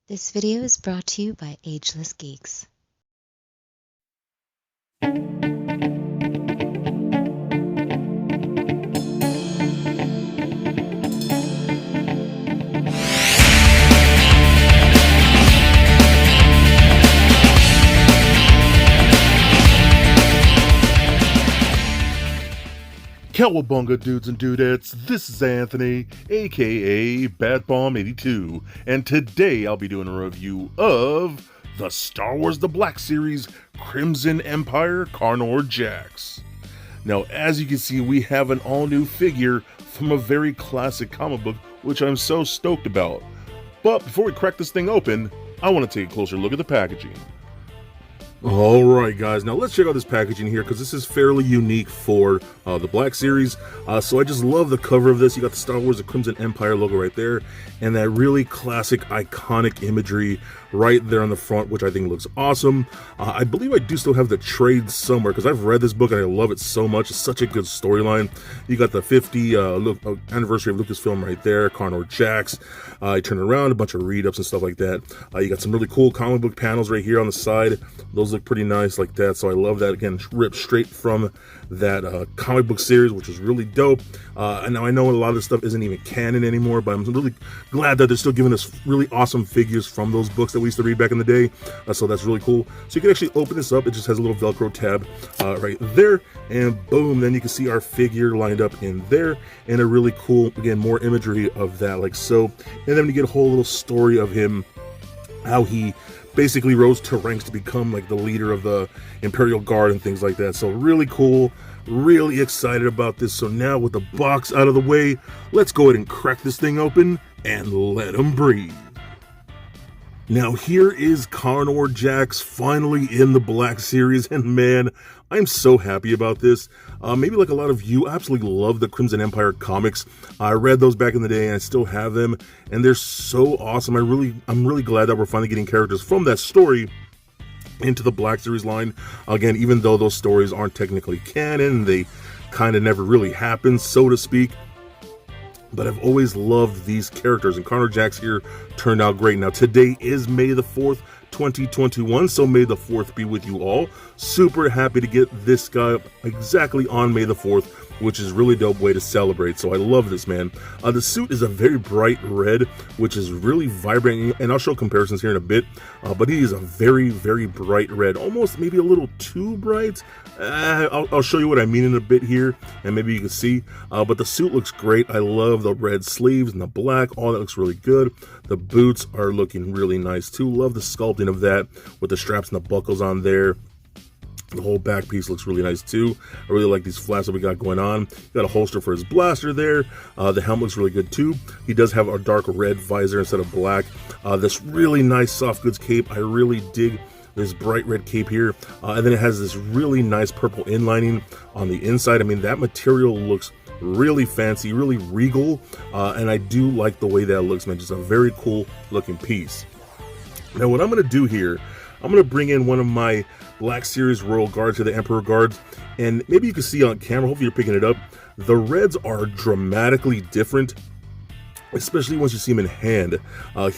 This video is brought to you by Ageless Geeks. Cowabunga dudes and dudettes, this is Anthony, aka BadBomb82, and today I'll be doing a review of the Star Wars The Black Series Crimson Empire Carnor Jax. Now, as you can see, we have an all-new figure from a very classic comic book, which I'm so stoked about. But before we crack this thing open, I want to take a closer look at the packaging. Alright guys, now let's check out this packaging here because this is fairly unique for the Black Series. So I just love the cover of this. You got the Star Wars The Crimson Empire logo right there and that really classic iconic imagery right there on the front, which I think looks awesome. I believe I do still have the trade somewhere because I've read this book and I love it so much. It's such a good storyline. You got the 50 anniversary of Lucasfilm right there, Carnor Jax. I turn it around, a bunch of read-ups and stuff like that. You got some really cool comic book panels right here on the side. Those look pretty nice like that, so I love that. Again, ripped straight from that comic book series, which was really dope. And now I know a lot of this stuff isn't even canon anymore, but I'm really glad that they're still giving us really awesome figures from those books that we used to read back in the day. So that's really cool. So you can actually open this up. It just has a little Velcro tab right there, and boom, then you can see our figure lined up in there, and a really cool, again, more imagery of that like so. And then you get a whole little story of him, how he basically rose to ranks to become like the leader of the Imperial Guard and things like that. So really cool, really excited about this. So now with the box out of the way, let's go ahead and crack this thing open and let him breathe. Now here is Carnor Jax finally in the Black Series, and man, I'm so happy about this. Maybe like a lot of you, I absolutely love the Crimson Empire comics. I read those back in the day and I still have them, and they're so awesome. I'm really glad that we're finally getting characters from that story into the Black Series line. Again, even though those stories aren't technically canon, they kind of never really happened, so to speak. But I've always loved these characters, and Carnor Jax here turned out great. Now today is May the 4th, 2021, so May the 4th be with you all. Super happy to get this guy up exactly on May the 4th, which is a really dope way to celebrate. So I love this, man. The suit is a very bright red, which is really vibrant, and I'll show comparisons here in a bit, but he is a very, very bright red, almost maybe a little too bright. I'll show you what I mean in a bit here, and maybe you can see, but the suit looks great. I love the red sleeves and the black, all that looks really good. The boots are looking really nice too. Love the sculpting of that with the straps and the buckles on there. The whole back piece looks really nice too. I really like these flaps that we got going on. Got a holster for his blaster there. The helmet looks really good too. He does have a dark red visor instead of black. This really nice soft goods cape. I really dig this bright red cape here. And then it has this really nice purple inlining on the inside. I mean, that material looks really fancy, really regal. And I do like the way that looks, man. Just a very cool looking piece. Now what I'm going to do here, I'm going to bring in one of my Black Series Royal Guards to the Emperor Guards, and maybe you can see on camera, hopefully you're picking it up, the reds are dramatically different, especially once you see him in hand.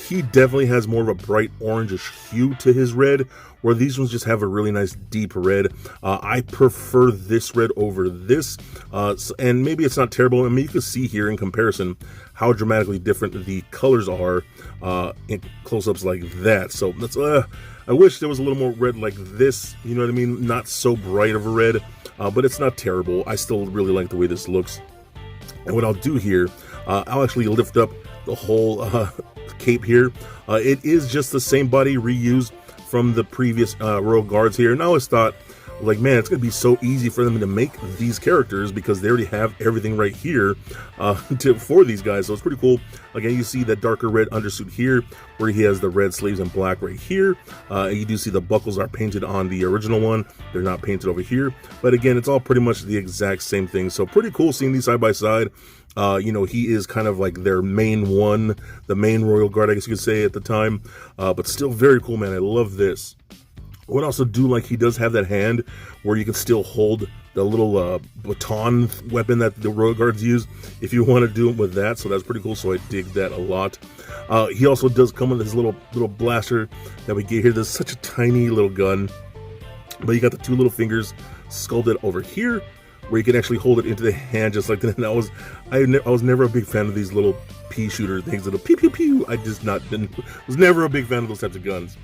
He definitely has more of a bright orangish hue to his red, where these ones just have a really nice deep red. I prefer this red over this, and maybe it's not terrible. I mean, you can see here in comparison how dramatically different the colors are in close-ups like that. So that's I wish there was a little more red like this, you know what I mean? Not so bright of a red, but it's not terrible. I still really like the way this looks. And what I'll do here, I'll actually lift up the whole cape here. It is just the same body reused from the previous Royal Guards here. And I always thought, like, man, it's going to be so easy for them to make these characters because they already have everything right here for these guys. So it's pretty cool. Again, you see that darker red undersuit here where he has the red sleeves and black right here. You do see the buckles are painted on the original one. They're not painted over here. But again, it's all pretty much the exact same thing. So pretty cool seeing these side by side. You know, he is kind of like their main one, the main Royal Guard, I guess you could say at the time. But still very cool, man. I love this. What I also do like, he does have that hand where you can still hold little baton weapon that the royal guards use, if you want to do it with that. So that's pretty cool. So I dig that a lot. He also does come with this little blaster that we get here. There's such a tiny little gun, but you got the two little fingers sculpted over here, where you can actually hold it into the hand just like that. And I was never a big fan of these little pea shooter things, little pew pew pew. I just was never a big fan of those types of guns.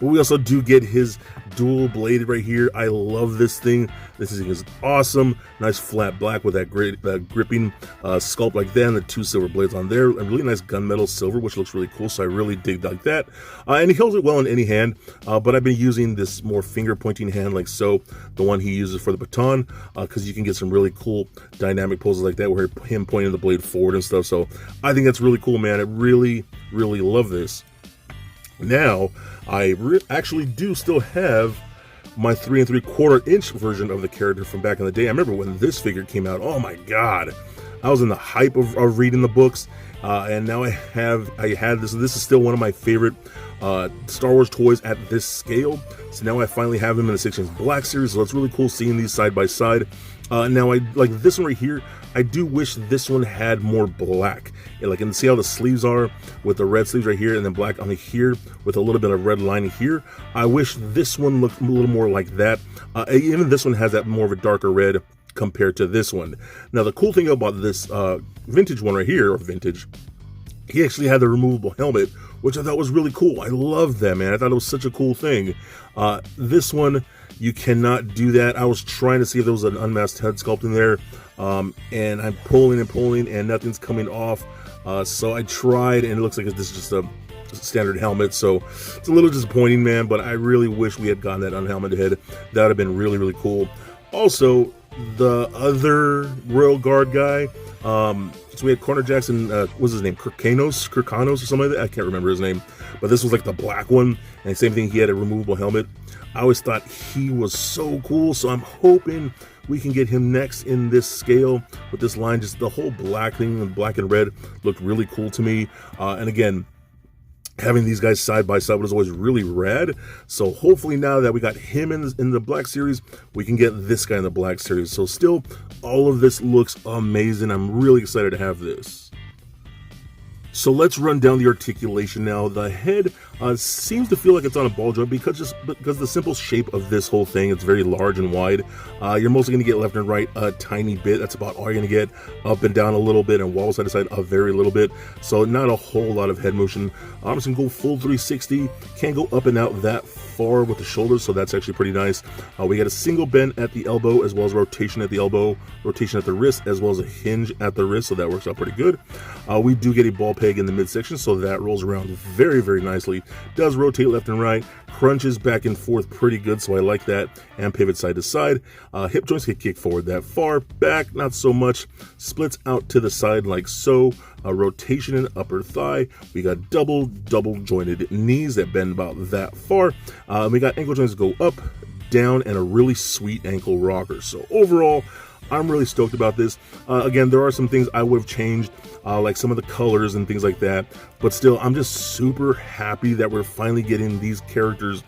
But we also do get his dual bladed right here. I love this thing. This thing is awesome. Nice flat black with that great gripping sculpt like that, and the two silver blades on there. A really nice gunmetal silver, which looks really cool. So I really dig like that. And he holds it well in any hand. But I've been using this more finger pointing hand like so, the one he uses for the baton, because you can get some really cool dynamic poses like that, where him pointing the blade forward and stuff. So I think that's really cool, man. I really, really love this. Now, I actually do still have my 3 3/4 inch version of the character from back in the day. I remember when this figure came out. Oh my god, I was in the hype of reading the books, and now I had this. This is still one of my favorite Star Wars toys at this scale. So now I finally have them in the 6-inch black series. So it's really cool seeing these side by side. Now I like this one right here. I do wish this one had more black. Like, and see how the sleeves are with the red sleeves right here, and then black on here with a little bit of red lining here. I wish this one looked a little more like that. Even this one has that more of a darker red compared to this one. Now the cool thing about this vintage one right here, or vintage, he actually had the removable helmet, which I thought was really cool. I love that, man. I thought it was such a cool thing. This one, you cannot do that. I was trying to see if there was an unmasked head sculpt in there, and I'm pulling and nothing's coming off. So I tried, and it looks like this is just a standard helmet. So it's a little disappointing, man, but I really wish we had gotten that unhelmeted head. That would have been really, really cool. Also, the other Royal Guard guy, so we had Corner Jackson, what was his name? Kanos or something like that. I can't remember his name, but this was like the black one, and same thing, he had a removable helmet. I always thought he was so cool, so I'm hoping we can get him next in this scale with this line. Just the whole black thing, black and red, looked really cool to me. And again, having these guys side by side was always really rad. So hopefully now that we got him in the black series, we can get this guy in the black series. So still, all of this looks amazing. I'm really excited to have this. So let's run down the articulation now. The head seems to feel like it's on a ball joint because the simple shape of this whole thing. It's very large and wide. You're mostly going to get left and right a tiny bit. That's about all you're going to get. Up and down a little bit, and wall side to side a very little bit. So not a whole lot of head motion. I'm just going to go full 360. Can't go up and out that far with the shoulders, so that's actually pretty nice. We got a single bend at the elbow, as well as rotation at the elbow, rotation at the wrist, as well as a hinge at the wrist, so that works out pretty good. We do get a ball peg in the midsection, so that rolls around very, very nicely. Does rotate left and right, crunches back and forth pretty good, so I like that, and pivot side to side. Hip joints can kick forward that far, back not so much, splits out to the side like so. A rotation in upper thigh. We got double jointed knees that bend about that far. We got ankle joints that go up, down, and a really sweet ankle rocker. So overall, I'm really stoked about this. Again, there are some things I would have changed, like some of the colors and things like that, but still, I'm just super happy that we're finally getting these characters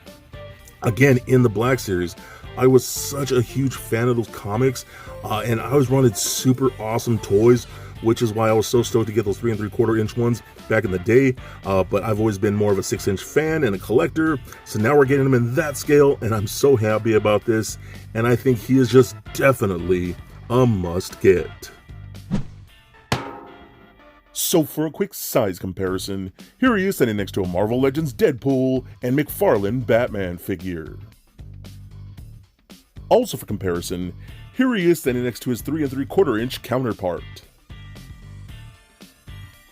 again in the Black Series. I was such a huge fan of those comics, and I always wanted super awesome toys, which is why I was so stoked to get those 3 3/4 inch ones back in the day. But I've always been more of a 6-inch fan and a collector, so now we're getting them in that scale, and I'm so happy about this, and I think he is just definitely a must get. So for a quick size comparison, here he is standing next to a Marvel Legends Deadpool and McFarlane Batman figure. Also for comparison, here he is standing next to his 3 3/4 inch counterpart.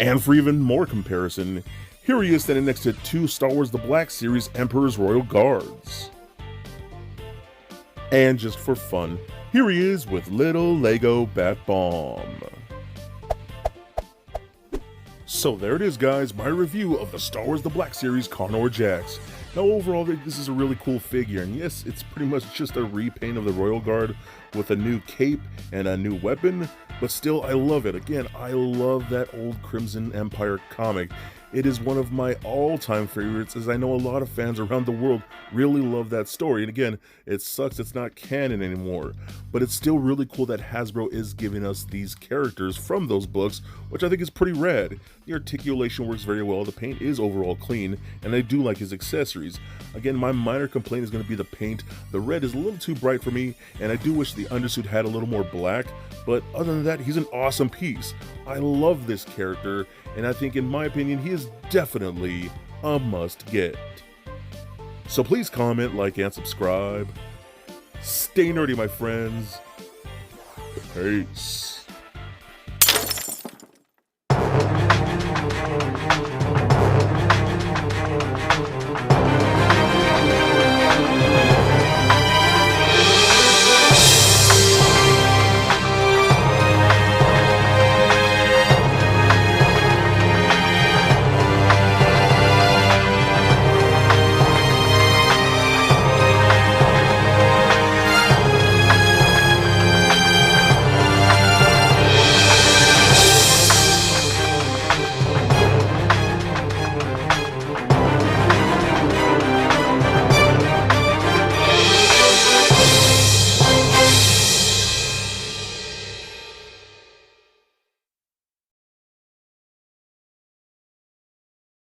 And for even more comparison, here he is standing next to 2 Star Wars The Black Series Emperor's Royal Guards. And just for fun, here he is with little Lego Bat Bomb. So there it is, guys, my review of the Star Wars The Black Series Kanos Jax. Now overall, this is a really cool figure, and yes, it's pretty much just a repaint of the Royal Guard with a new cape and a new weapon, but still, I love it. Again, I love that old Crimson Empire comic, It is one of my all-time favorites, as I know a lot of fans around the world really love that story. And again, it sucks it's not canon anymore, but it's still really cool that Hasbro is giving us these characters from those books, which I think is pretty rad. The articulation works very well, the paint is overall clean, and I do like his accessories. Again, my minor complaint is going to be the paint. The red is a little too bright for me, and I do wish the undersuit had a little more black, but other than that, he's an awesome piece. I love this character, and I think in my opinion he is definitely a must get. So please comment, like, and subscribe. Stay nerdy, my friends. Peace.